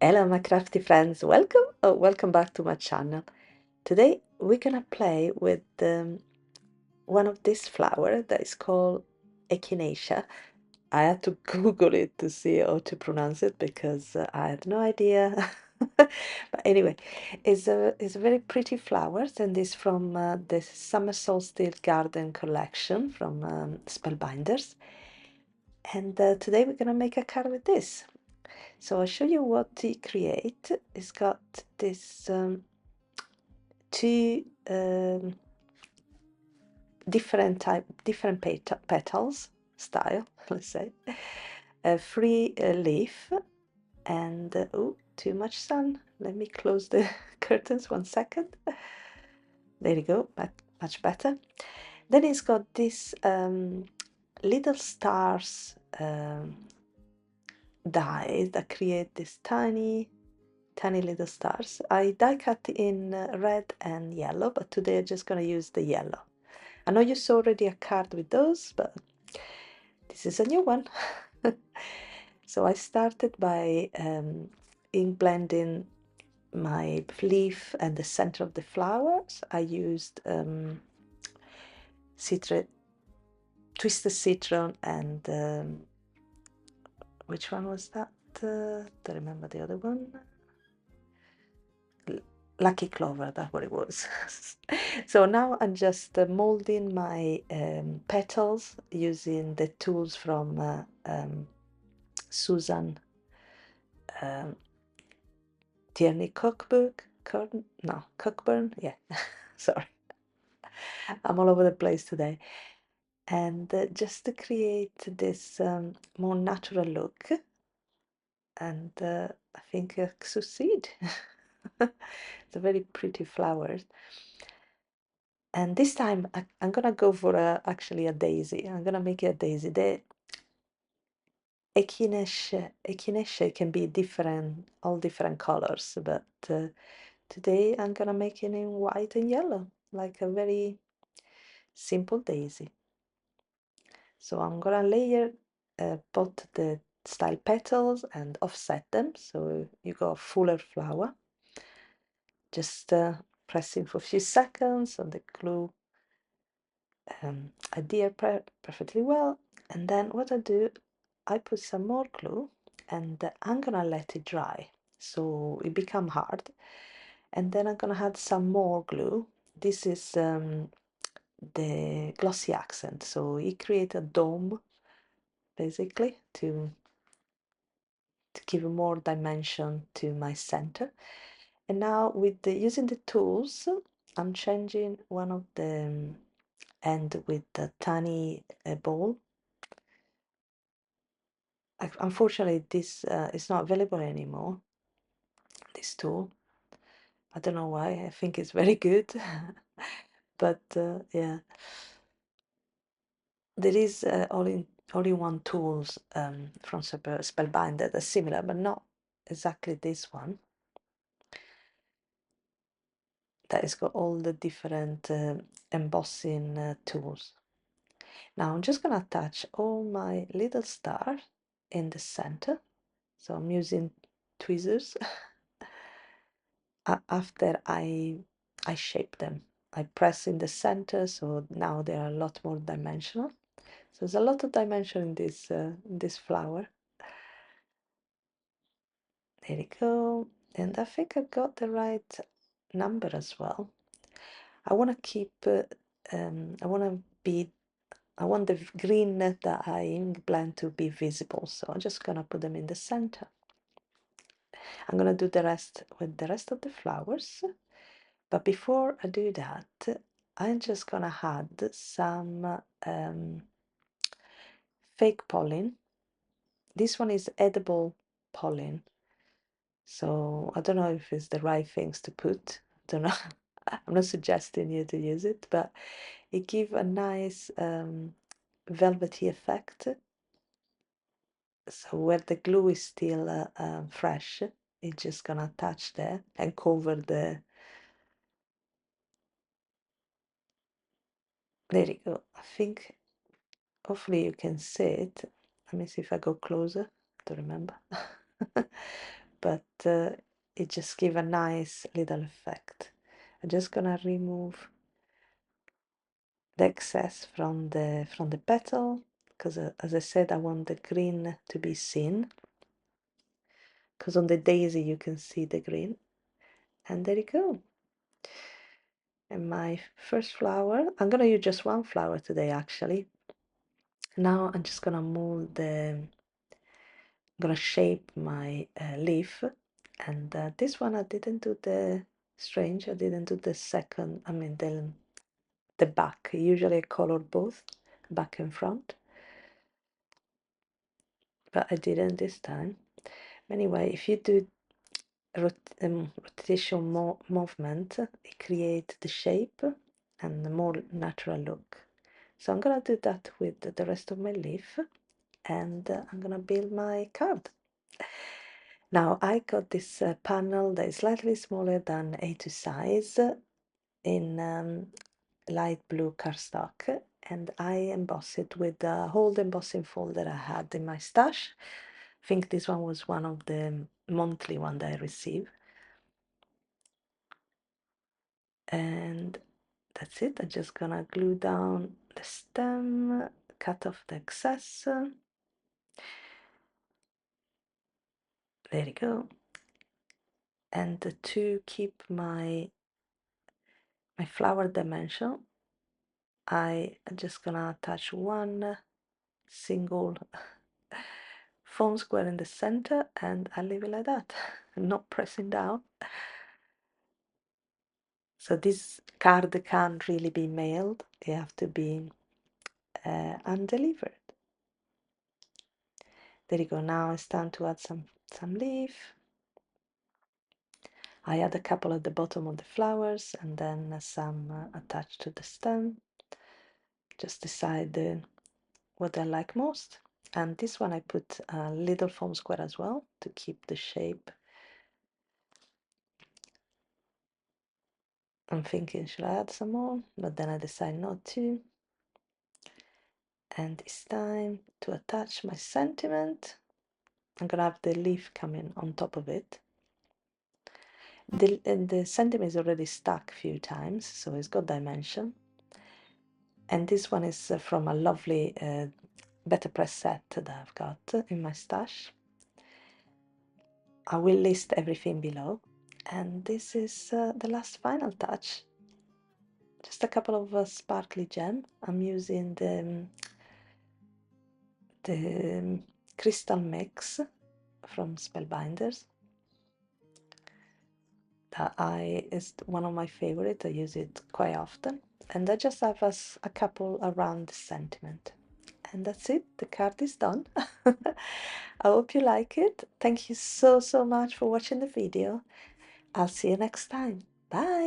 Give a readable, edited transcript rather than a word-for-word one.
Hello my crafty friends, welcome back to my channel. Today we're gonna play with one of these flowers that is called Echinacea. I had to Google it to see how to pronounce it because I had no idea. But anyway, it's a very pretty flowers, and it's from the Summer Solstice Garden Collection from Spellbinders. And today we're gonna make a card with this. So I'll show you what to create. It's got this two different petals style, let's say, a free leaf, and oh, too much sun. Let me close the curtains 1 second. There you go, much better. Then it's got this little stars die that create this tiny little stars. I die cut in red and yellow, but today I'm just gonna use the yellow. I know you saw already a card with those, but this is a new one. So I started by ink blending my leaf and the center of the flowers. I used twisted citron and which one was that? Don't remember the other one. Lucky clover, that's what it was. So now I'm just molding my petals using the tools from Susan Tierney-Cockburn. Cockburn, yeah. Sorry, I'm all over the place today. And just to create this more natural look, and I think I succeed. It's a very pretty flowers. And this time I'm gonna go for actually a daisy. I'm gonna make it a daisy. The echinacea can be different, all different colors, but today I'm gonna make it in white and yellow, like a very simple daisy. So I'm gonna layer both the style petals and offset them, so you got a fuller flower. Just pressing for a few seconds on the glue adhere perfectly well, and then what I do, I put some more glue and I'm gonna let it dry so it become hard, and then I'm gonna add some more glue. This is the glossy accent, so it create a dome basically to give more dimension to my center. And now with using the tools, I'm changing one of the end with the tiny ball. Unfortunately, this is not available anymore, this tool. I don't know why. I think it's very good. But yeah, there is all-in-one tools from Spellbinder that are similar, but not exactly this one. That has got all the different embossing tools. Now I'm just gonna attach all my little stars in the center. So I'm using tweezers after I shape them. I press in the center, so now they are a lot more dimensional. So there's a lot of dimension in this flower. There you go. And I think I got the right number as well. I want to keep, I want the green that I ink blend to be visible. So I'm just gonna put them in the center. I'm gonna do the rest with the rest of the flowers. But before I do that, I'm just gonna add some fake pollen. This one is edible pollen. So I don't know if it's the right things to put. I don't know. I'm not suggesting you to use it, but it gives a nice velvety effect. So where the glue is still fresh, it's just gonna attach there and cover the. There you go. I think hopefully you can see it. Let me see if I go closer to remember. but it just gives a nice little effect. I'm just gonna remove the excess from the petal, because as I said, I want the green to be seen, because on the daisy you can see the green. And there you go. And my first flower, I'm gonna use just one flower today actually. Now I'm just gonna mold I'm gonna shape my leaf. And this one I didn't do the strange, I didn't do the second, I mean the back. Usually I color both back and front, but I didn't this time. Anyway, if you do rotation movement, it creates the shape and the more natural look. So I'm gonna do that with the rest of my leaf, and I'm gonna build my card. Now I got this panel that is slightly smaller than A2 size in light blue cardstock, and I embossed it with the old embossing folder I had in my stash. I think this one was one of the monthly one that I received. And that's it. I'm just gonna glue down the stem, cut off the excess. There you go. And to keep my flower dimension, I'm just gonna attach one single foam square in the center, and I leave it like that, not pressing down. So this card can't really be mailed, you have to be undelivered. There you go. Now it's time to add some leaf. I add a couple at the bottom of the flowers and then some attached to the stem. Just decide what I like most. And this one I put a little foam square as well to keep the shape. I'm thinking, should I add some more? But then I decide not to. And it's time to attach my sentiment. I'm gonna have the leaf coming on top of it. The sentiment is already stuck a few times, so it's got dimension. And this one is from a lovely better press set that I've got in my stash. I will list everything below. And this is the last final touch. Just a couple of sparkly gem. I'm using the crystal mix from Spellbinders. That is one of my favorite. I use it quite often. And I just have a couple around the sentiment. And that's it, the card is done. I hope you like it. Thank you so much for watching the video. I'll see you next time. Bye.